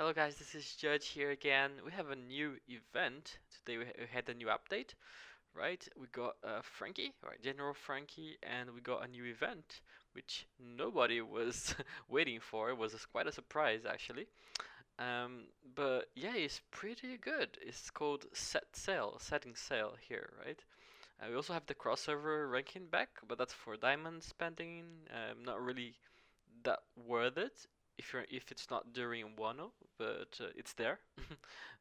Hello guys, this is Judge here again. We have a new event. Today we had a new update, right? We got Frankie, right? General Frankie, and we got a new event, which nobody was waiting for. It was quite a surprise actually. But yeah, it's pretty good. It's called Setting Sail here, right? We also have the crossover ranking back, but that's for diamond spending. Not really that worth it if it's not during Wano, but it's there.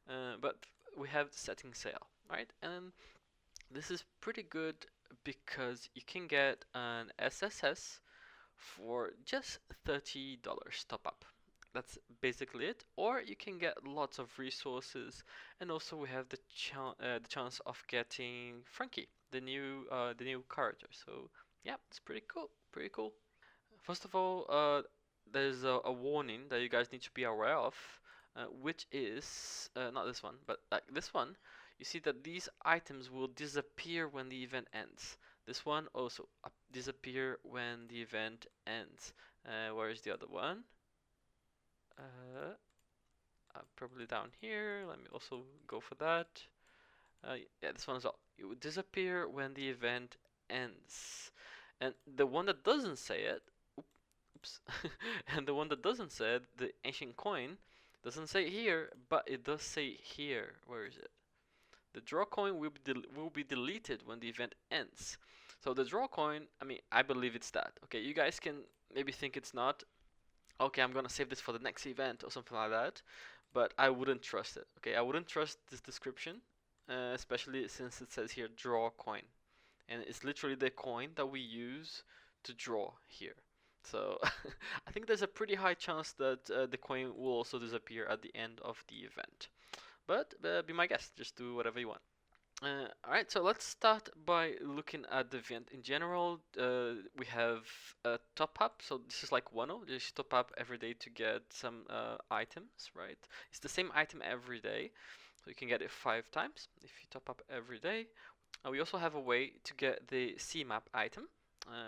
But we have setting sail, right? And this is pretty good because you can get an SSS for just $30 top up. That's basically it. Or you can get lots of resources, and also we have the chance of getting Frankie, the new character. So yeah, it's pretty cool. Pretty cool. First of all, there's a warning that you guys need to be aware of, which is not this one, but like this one. You see that these items will disappear when the event ends. This one also disappear when the event ends. Where is the other one? Uh, Probably down here. Let me also go for that. Yeah, this one as well. It will disappear when the event ends. And the one that doesn't say it, oops, and the one that doesn't say it, the ancient coin, doesn't say here, but it does say here. Where is it? The draw coin will be deleted when the event ends. So the draw coin, I mean, I believe it's that. Okay, you guys can maybe think it's not. Okay, I'm gonna save this for the next event or something like that, but I wouldn't trust it. Okay, I wouldn't trust this description, especially since it says here draw coin, and it's literally the coin that we use to draw here. So I think there's a pretty high chance that the coin will also disappear at the end of the event. But be my guest, just do whatever you want. Alright, so let's start by looking at the event in general. We have a top up, so this is like Wano, just top up every day to get some items, right? It's the same item every day, so you can get it 5 times if you top up every day. We also have a way to get the C map item,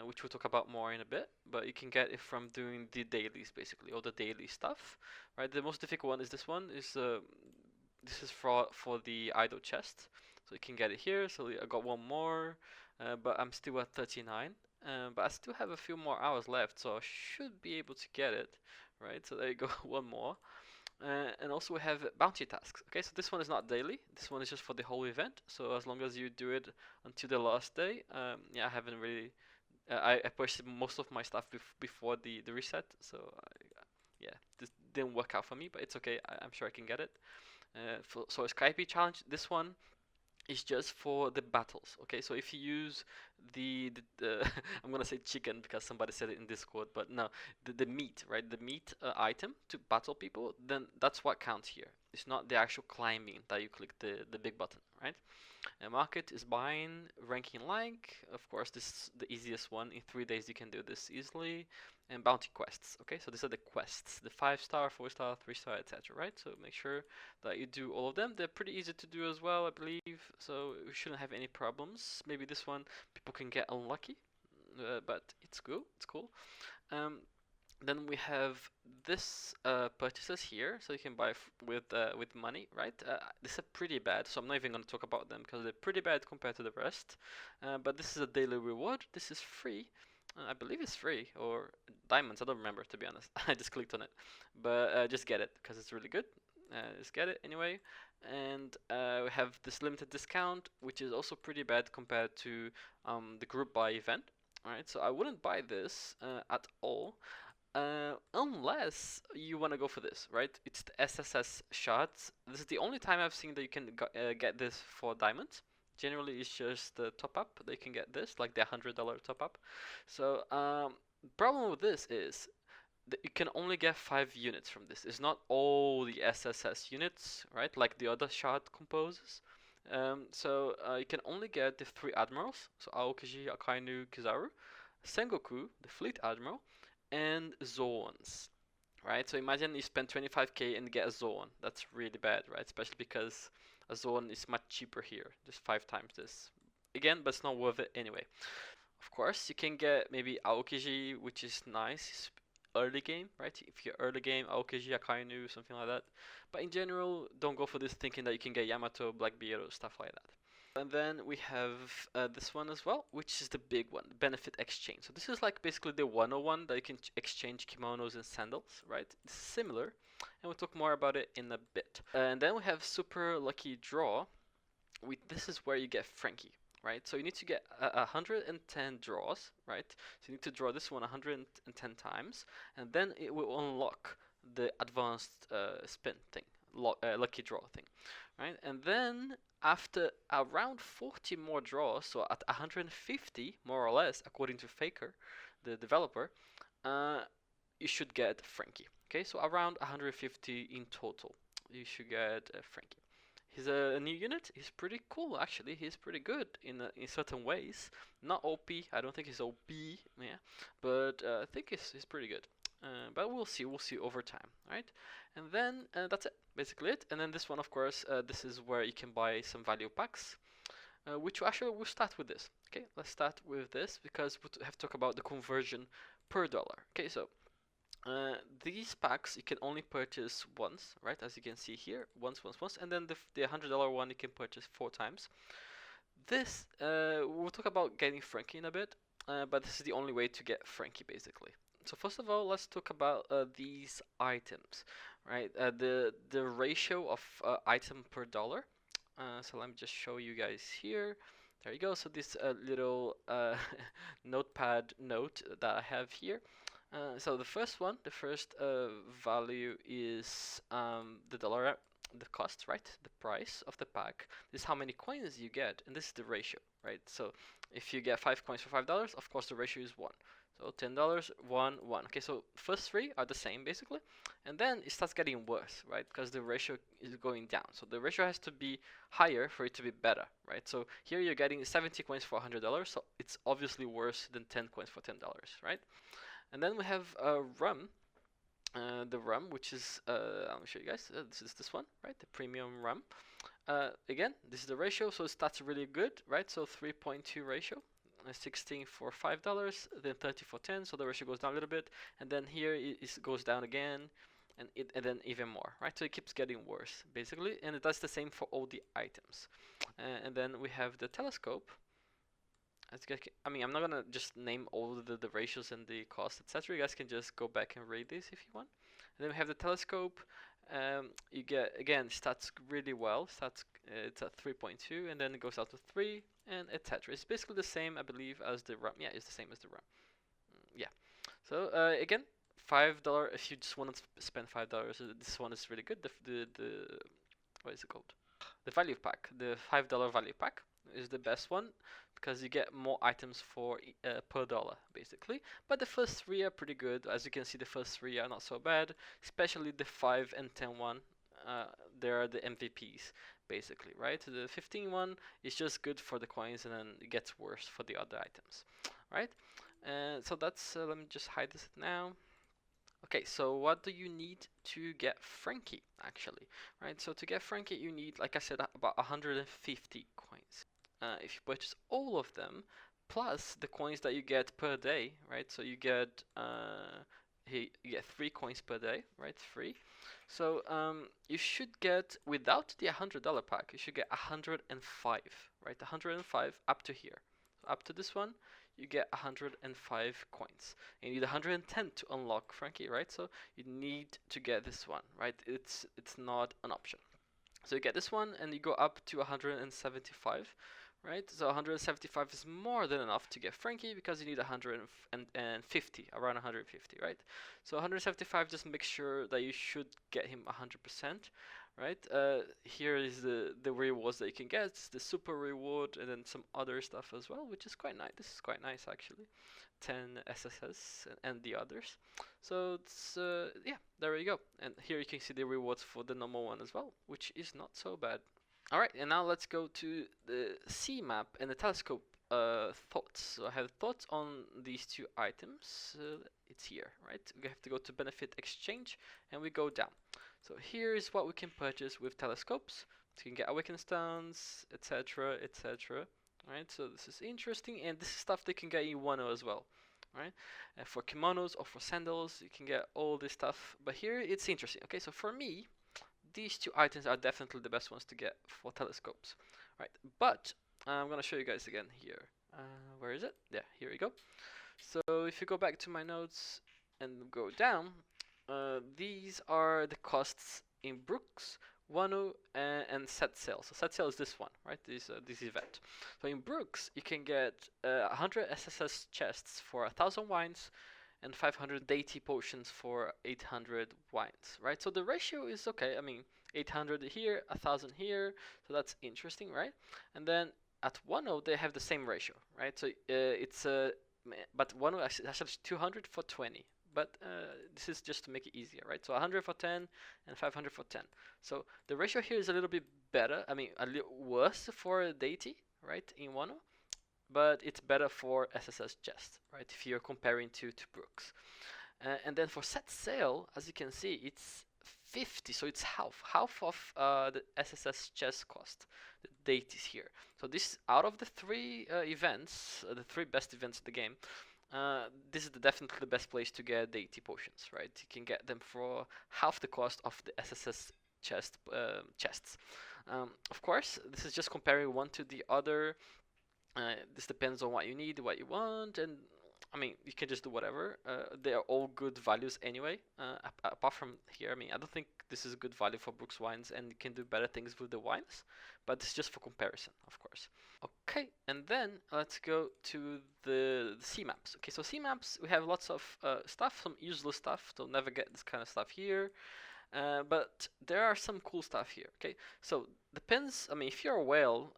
which we'll talk about more in a bit, but you can get it from doing the dailies basically, all the daily stuff, right? The most difficult one is this one, this is for the idle chest, so you can get it here. So I got one more, but I'm still at 39. But I still have a few more hours left, so I should be able to get it, right? So there you go, one more. And also we have bounty tasks. Okay, so this one is not daily. This one is just for the whole event. So as long as you do it until the last day, yeah, I haven't really. I purchased most of my stuff before the reset, so yeah, this didn't work out for me, but it's okay. I'm sure I can get it. So Skype challenge, this one is just for the battles. Okay, so if you use the I'm gonna say chicken because somebody said it in Discord, but no, the meat, right? The meat item to battle people, then that's what counts here. It's not the actual climbing that you click the big button, right? And market is buying, ranking like. Of course, this is the easiest one. In 3 days, you can do this easily. And bounty quests. Okay, so these are the quests: the 5-star, 4-star, 3-star, etc. Right? So make sure that you do all of them. They're pretty easy to do as well, I believe. So we shouldn't have any problems. Maybe this one people can get unlucky, but it's cool. It's cool. Um, then we have this purchases here, so you can buy with money, right? These are pretty bad, so I'm not even going to talk about them because they're pretty bad compared to the rest. But this is a daily reward. This is free. I believe it's free or diamonds. I don't remember, to be honest. I just clicked on it, but just get it because it's really good. Just get it anyway. And we have this limited discount, which is also pretty bad compared to the group buy event. Alright, so I wouldn't buy this at all. Unless you want to go for this, right? It's the SSS shots. This is the only time I've seen that you can get this for diamonds. Generally, it's just the top up that you can get this, like the $100 top up. So, the problem with this is that you can only get 5 units from this. It's not all the SSS units, right? Like the other shard composes. So, you can only get the 3 admirals. So, Aokiji, Akainu, Kizaru, Sengoku, the fleet admiral, and zones, right? So imagine you spend 25k and get a zone. That's really bad, right? Especially because a zone is much cheaper here, just 5 times this. Again, but it's not worth it anyway. Of course, you can get maybe Aokiji, which is nice. early game, right? If you're early game, Aokiji, Akainu, something like that. But in general, don't go for this thinking that you can get Yamato, Blackbeard, or stuff like that. And then we have this one as well, which is the big one, benefit exchange. So this is like basically the 101 that you can exchange kimonos and sandals, right? It's similar, and we'll talk more about it in a bit. And then we have super lucky draw. This is where you get Frankie, right? So you need to get 110 draws, right? So you need to draw this one 110 times, and then it will unlock the advanced spin thing, lucky draw thing, right? And then after around 40 more draws, so at 150 more or less, according to Faker, the developer, you should get Frankie. Okay, so around 150 in total, you should get Frankie. He's a new unit. He's pretty cool, actually. He's pretty good in certain ways. Not OP. I don't think he's OP, yeah, but I think he's pretty good. But we'll see. We'll see over time, right? And then that's it, basically it. And then this one, of course, this is where you can buy some value packs. Which actually we'll start with this. Okay, let's start with this because we have to talk about the conversion per dollar. Okay, so these packs you can only purchase once, right? As you can see here, once, and then the $100 one you can purchase 4 times. This we'll talk about getting Frankie in a bit, but this is the only way to get Frankie basically. So first of all, let's talk about these items, right? The ratio of item per dollar. So let me just show you guys here. There you go. So this little notepad note that I have here. So the first one, the first value is the dollar, the cost, right? The price of the pack. This is how many coins you get, and this is the ratio, right? So if you get 5 coins for $5, of course the ratio is 1. So $10, 1, 1. Okay, so first 3 are the same basically, and then it starts getting worse, right? Because the ratio is going down. So the ratio has to be higher for it to be better, right? So here you're getting 70 coins for $100, so it's obviously worse than 10 coins for $10, right? And then we have rum, the rum, which is I'll show you guys. This is this one, right? The premium rum. Again, this is the ratio, so it starts really good, right? So 3.2 ratio. 16 for $5, then 30 for 10, so the ratio goes down a little bit, and then here it goes down again, and then even more, right? So it keeps getting worse, basically, and it does the same for all the items. And then we have the telescope. I mean, I'm not gonna just name all the ratios and the cost, etc. You guys can just go back and read this if you want. And then we have the telescope. You get, again, starts really well. It's at 3.2, and then it goes out to 3, and etc. It's basically the same, I believe, as the RAM. Yeah, it's the same as the RAM. Yeah. So again, $5. If you just want to spend $5, this one is really good. The what is it called? The value pack, the $5 value pack is the best one because you get more items for per dollar basically. But the first 3 are pretty good. As you can see, the first 3 are not so bad, especially the 5 and 10 one. They are the MVPs basically, right? The 15 one is just good for the coins, and then it gets worse for the other items, right? So that's let me just hide this now. Okay, so what do you need to get Frankie, actually, right? So to get Frankie, you need, like I said, about 150 coins. If you purchase all of them, plus the coins that you get per day, right? So you get you get 3 coins per day, right? 3. So you should get, without the $100 pack, you should get 105, right? 105 up to here, up to this one. You get 105 coins. And you need 110 to unlock Frankie, right? So you need to get this one, right? It's not an option. So you get this one, and you go up to 175, right? So 175 is more than enough to get Frankie because you need 150, around 150, right? So 175, just make sure that you should get him 100%. Right, here is the rewards that you can get. It's the super reward, and then some other stuff as well, which is quite nice. This is quite nice actually. 10 SSS and the others. So it's yeah, there we go. And here you can see the rewards for the normal one as well, which is not so bad. All right, and now let's go to the C map and the telescope thoughts. So I have thoughts on these 2 items. It's here, right? We have to go to benefit exchange, and we go down. So here is what we can purchase with telescopes. So you can get awakened stones, etc., etc. Right, so this is interesting, and this is stuff they can get in Wano as well. right? For kimonos or for sandals, you can get all this stuff. But here it's interesting. Okay, so for me, these two items are definitely the best ones to get for telescopes, right? But I'm gonna show you guys again here. Where is it? Yeah, here we go. So if you go back to my notes and go down, these are the costs in Brooks, Wano, and set sail. So set sail is this one, right? This event. So in Brooks, you can get 100 SSS chests for 1,000 wines and 500 deity potions for 800 wines, right? So the ratio is okay. I mean, 800 here, 1,000 here, so that's interesting, right? And then at Wano, they have the same ratio, right? So it's but Wano actually 200 for 20. But this is just to make it easier, right? So 100 for 10 and 500 for 10. So the ratio here is a little bit better. I mean, a little worse for deity, right? In Wano, but it's better for SSS chest, right? If you're comparing to Brooks. And then for set sail, as you can see, it's 50, so it's half of the SSS chest cost. The date is here. So this, out of the three events, the three best events of the game, this is definitely the best place to get deity potions, right? You can get them for half the cost of the SSS chests. Of course, this is just comparing one to the other. This depends on what you need, what you want, and I mean, you can just do whatever. They are all good values anyway. Apart from here, I mean, I don't think this is a good value for Brooks wines, and you can do better things with the wines, but it's just for comparison, of course. Okay, and then let's go to the C maps. Okay, so C maps, we have lots of stuff, some useless stuff. So never get this kind of stuff here. But there are some cool stuff here. Okay, so depends. I mean, if you're a whale,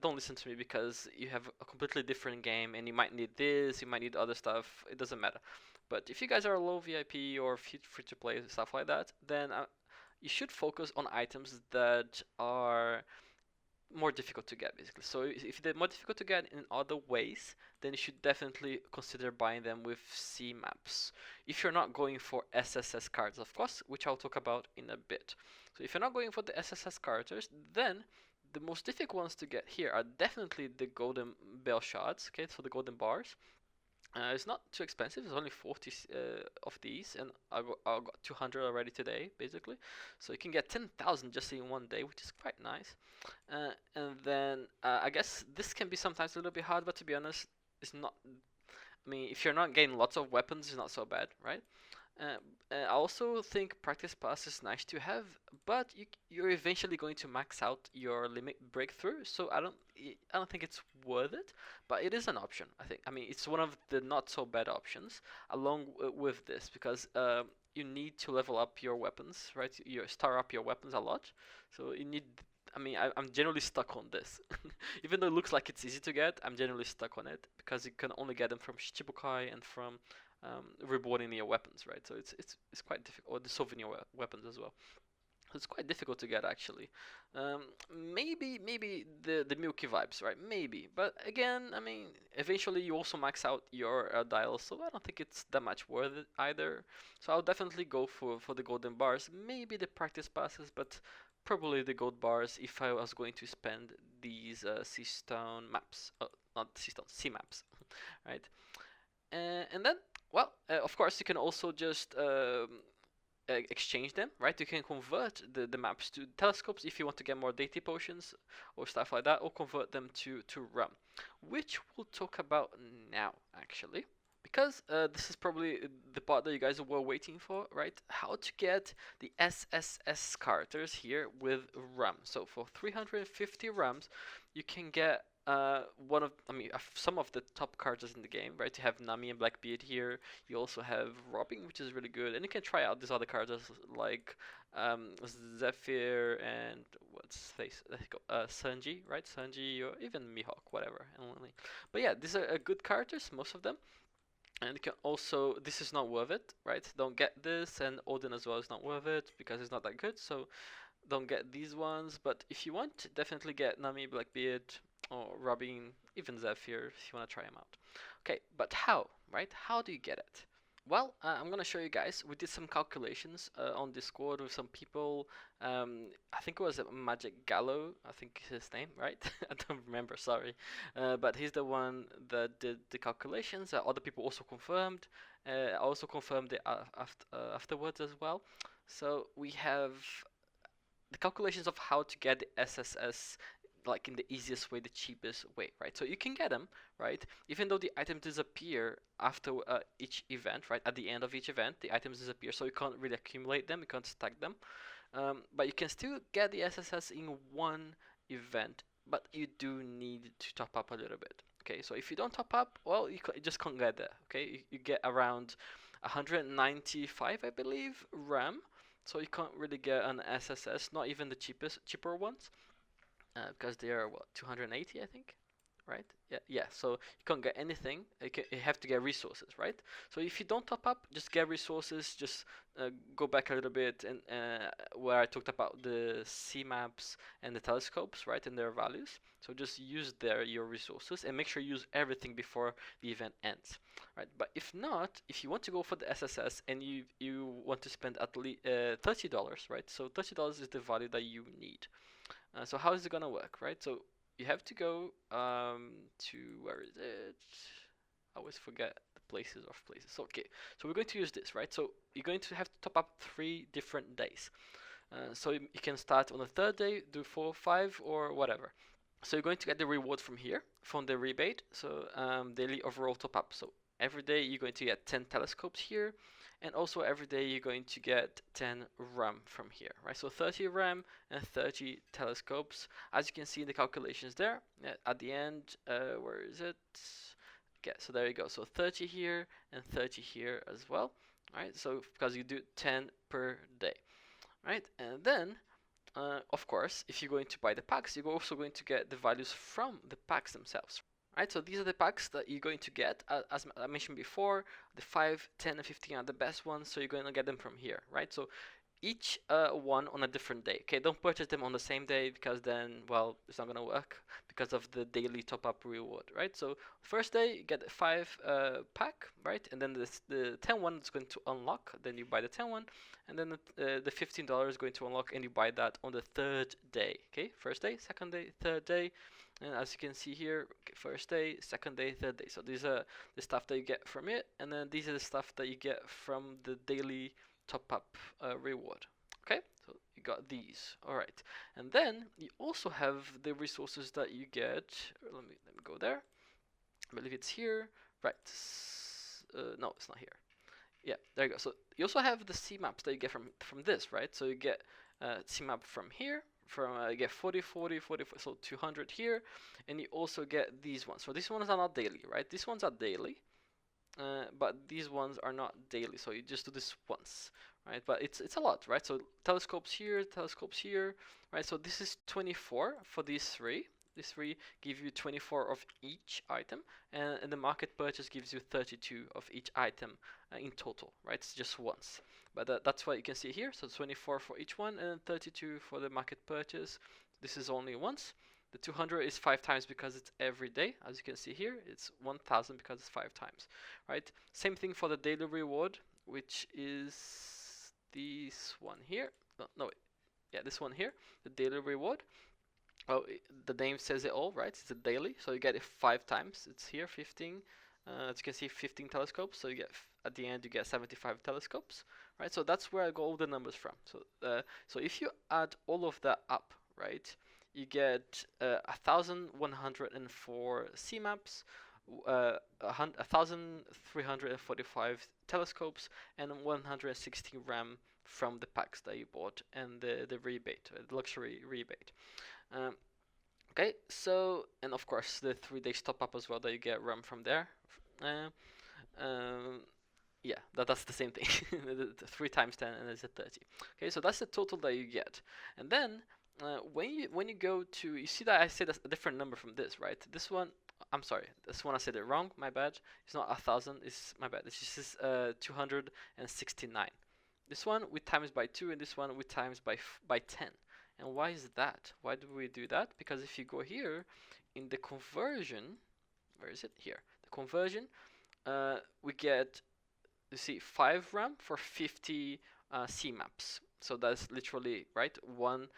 don't listen to me because you have a completely different game and you might need this, you might need other stuff. It doesn't matter. But if you guys are low VIP or free to play stuff like that, then you should focus on items that are more difficult to get, basically. So if they're more difficult to get in other ways, then you should definitely consider buying them with C maps. If you're not going for SSS cards, of course, which I'll talk about in a bit. So if you're not going for the SSS characters, then the most difficult ones to get here are definitely the golden bell shards, okay, so the golden bars. It's not too expensive. It's only 40 of these, and I got 200 already today, basically. So you can get 10,000 just in one day, which is quite nice. And then I guess this can be sometimes a little bit hard, but to be honest, it's not. I mean, if you're not getting lots of weapons, it's not so bad, right? I also think practice pass is nice to have, but you're eventually going to max out your limit breakthrough. So I don't think it's worth it, but it is an option. I think. I mean, it's one of the not so bad options along with this because you need to level up your weapons, right? You star up your weapons a lot, so you need. I mean, I'm generally stuck on this. Even though it looks like it's easy to get, I'm generally stuck on it because you can only get them from Shichibukai and from rewarding your weapons, right? So it's quite difficult, or the souvenir weapons as well. So it's quite difficult to get actually. Maybe the Milky vibes, right? Maybe, but again, I mean, eventually you also max out your dial, so I don't think it's that much worth it either. So I'll definitely go for the golden bars, maybe the practice passes, but probably the gold bars if I was going to spend these sea stone maps, not sea stone, sea maps, right? And then, well, of course, you can also just exchange them, right? You can convert the maps to telescopes if you want to get more deity potions or stuff like that, or convert them to rum, which we'll talk about now, actually. Because this is probably the part that you guys were waiting for, right? How to get the SSS characters here with rum. So for 350 rums, you can get some of the top characters in the game, right? You have Nami and Blackbeard here. You also have Robin, which is really good, and you can try out these other characters like Zephyr and what's his face? Sanji, right? Sanji or even Mihawk, whatever. But yeah, these are good characters, most of them. And you can also, this is not worth it, right? Don't get this, and Odin as well is not worth it because it's not that good. So don't get these ones. But if you want, definitely get Nami, Blackbeard, or Robin, even Zephyr if you want to try them out. Okay, but how, right? How do you get it? Well, I'm gonna show you guys. We did some calculations on Discord with some people. I think it was Magic Gallo. I think his name, right? I don't remember. Sorry, but he's the one that did the calculations. Other people also confirmed. I also confirmed it afterwards as well. So we have the calculations of how to get the SSS like in the easiest way, the cheapest way, right? So you can get them, right? Even though the items disappear after each event, right? At the end of each event, the items disappear, so you can't really accumulate them, you can't stack them. But you can still get the SSS in one event, but you do need to top up a little bit. Okay, so if you don't top up, well, you just can't get there. Okay, you get around 195, I believe, RAM. So you can't really get an SSS, not even the cheaper ones, because they are what 280, I think, right? Yeah. So you can't get anything. You have to get resources, right? So if you don't top up, just get resources. Just go back a little bit and where I talked about the C maps and the telescopes, right, and their values. So just use your resources and make sure you use everything before the event ends, right? But if not, if you want to go for the SSS and you want to spend at least $30, right? So $30 is the value that you need. So how is it gonna work, right? So you have to go to where is it? I always forget the places of places. Okay, so we're going to use this, right? So you're going to have to top up 3 different days. So you can start on the 3rd day, do 4, 5, or whatever. So you're going to get the reward from here, from the rebate. So daily overall top up. So every day you're going to get 10 telescopes here, and also every day you're going to get 10 RAM from here, right? So 30 RAM and 30 telescopes. As you can see in the calculations there, at the end, where is it? Okay, so there you go. So 30 here and 30 here as well, right? So because you do 10 per day, right? And then of course, if you're going to buy the packs, you're also going to get the values from the packs themselves. Right, so these are the packs that you're going to get. As I mentioned before, the 5, 10, and 15 are the best ones, so you're going to get them from here, right? So each one on a different day. Okay, don't purchase them on the same day because then, well, it's not gonna work because of the daily top-up reward, right? So first day you get the 5 pack, right? And then the 10 one is going to unlock. Then you buy the 10 one, and then the $15 is going to unlock, and you buy that on the 3rd day. Okay, first day, second day, 3rd day. And as you can see here, okay, first day, second day, 3rd day. So these are the stuff that you get from it, and then these are the stuff that you get from the daily top up reward. Okay, so you got these. All right, and then you also have the resources that you get. Let me go there. I believe it's here. Right. No, it's not here. Yeah, there you go. So you also have the C maps that you get from this, right? So you get C map from here. From you get 40, 40, 40, so 200 here, and you also get these ones. So these ones are not daily, right? These ones are daily, but these ones are not daily, so you just do this once, right? But it's a lot, right? So telescopes here, right? So this is 24 for these three. These three give you 24 of each item, and the market purchase gives you 32 of each item in total, right? It's just once. But that's what you can see here. So 24 for each one, and 32 for the market purchase. This is only once. The 200 is 5 times because it's every day. As you can see here, it's 1000 because it's 5 times, right? Same thing for the daily reward, which is this one here. No, wait. Yeah, this one here, the daily reward. Oh, the name says it all, right? It's a daily, so you get it 5 times. It's here, 15. As you can see, 15 telescopes. So you get at the end you get 75 telescopes, right? So that's where I got all the numbers from. So if you add all of that up, right, you get 1,104 C maps, 1,345 telescopes, and 160 RAM from the packs that you bought and the rebate, the luxury rebate. Um, okay, so and of course the 3 days top up as well that you get RAM from there. Uh, um, yeah, that's the same thing. The 3 times 10 and it's a 30. Okay, so that's the total that you get. And then when you go to, you see that I said a different number from this, right? This one, I'm sorry, this one I said it wrong. My bad. It's not 1,000. It's my bad. It's just 269. This one we times by 2, and this one we times by 10. And why is that? Why do we do that? Because if you go here in the conversion, where is it? Here. The conversion, we get you see 5 RAM for 50 C maps. So that's literally right 1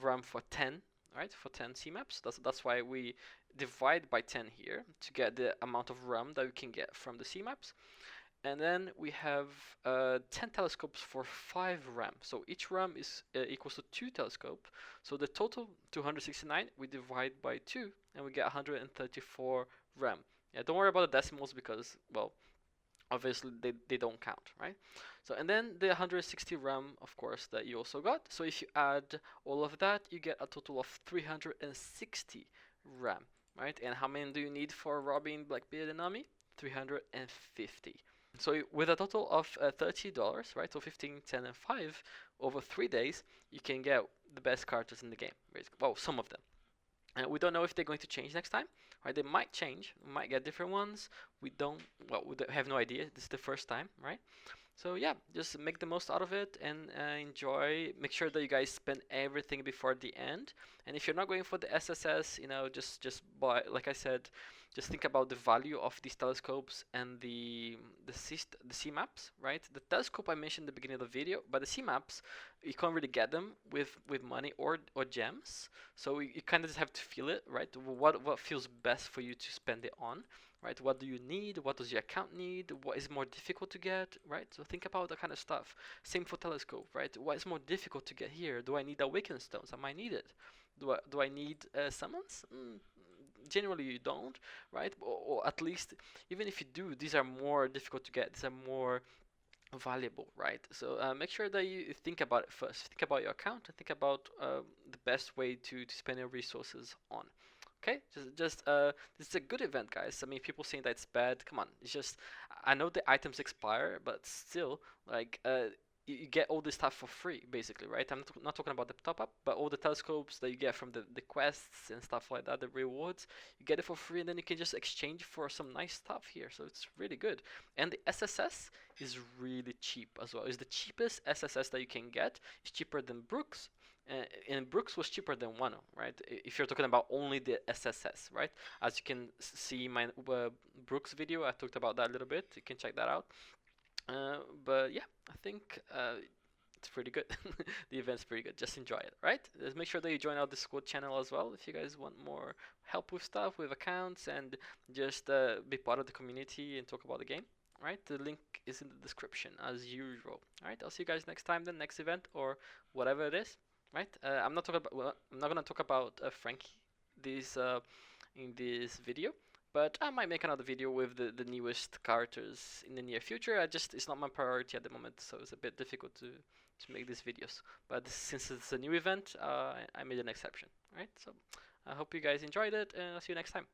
RAM for 10, right, for 10 C maps. That's why we divide by 10 here to get the amount of RAM that we can get from the C maps. And then we have 10 telescopes for 5 RAM. So each RAM is equals to 2 telescopes. So the total 269 we divide by 2 and we get 134 RAM. Yeah, don't worry about the decimals because, well, obviously they don't count, right? So and then the 160 RAM, of course, that you also got. So if you add all of that, you get a total of 360 RAM, right? And how many do you need for Robin, Blackbeard, and Nami? 350. So with a total of $30, right? So 15, 10, and 5 over 3 days, you can get the best characters in the game. Well, some of them. And we don't know if they're going to change next time, right? They might change. We might get different ones. We don't. Well, we have no idea. This is the first time, right? So yeah, just make the most out of it and enjoy. Make sure that you guys spend everything before the end. And if you're not going for the SSS, you know, just buy. Like I said, just think about the value of these telescopes and the C maps, right? The telescope I mentioned at the beginning of the video, but the C maps you can't really get them with money or gems. So you kind of just have to feel it, right? What feels best for you to spend it on, right? What do you need? What does your account need? What is more difficult to get, right? So think about that kind of stuff. Same for telescope, right? What is more difficult to get here? Do I need awakened stones? I might need it. Do I need summons? Generally you don't, right? Or at least even if you do, these are more difficult to get. These are more valuable, right? So make sure that you think about it first. Think about your account and think about the best way to spend your resources on. Okay, just this is a good event, guys. I mean, people saying that it's bad. Come on, it's just I know the items expire, but still, like you get all this stuff for free, basically, right? I'm not talking about the top up, but all the telescopes that you get from the quests and stuff like that, the rewards, you get it for free, and then you can just exchange for some nice stuff here. So it's really good. And the SSS is really cheap as well. It's the cheapest SSS that you can get. It's cheaper than Brooks. And Brooks was cheaper than Wano, right? If you're talking about only the SSS, right? As you can see my Brooks video, I talked about that a little bit. You can check that out. But yeah, I think it's pretty good. The event's pretty good. Just enjoy it, right? Just make sure that you join our Discord channel as well if you guys want more help with stuff, with accounts, and just be part of the community and talk about the game. Right, the link is in the description as usual. All right, I'll see you guys next time, the next event or whatever it is. Right, I'm not talking about. Well, I'm not gonna talk about Frankie this in this video, but I might make another video with the newest characters in the near future. It's not my priority at the moment, so it's a bit difficult to make these videos. But since it's a new event, I made an exception. Right, so I hope you guys enjoyed it, and I'll see you next time.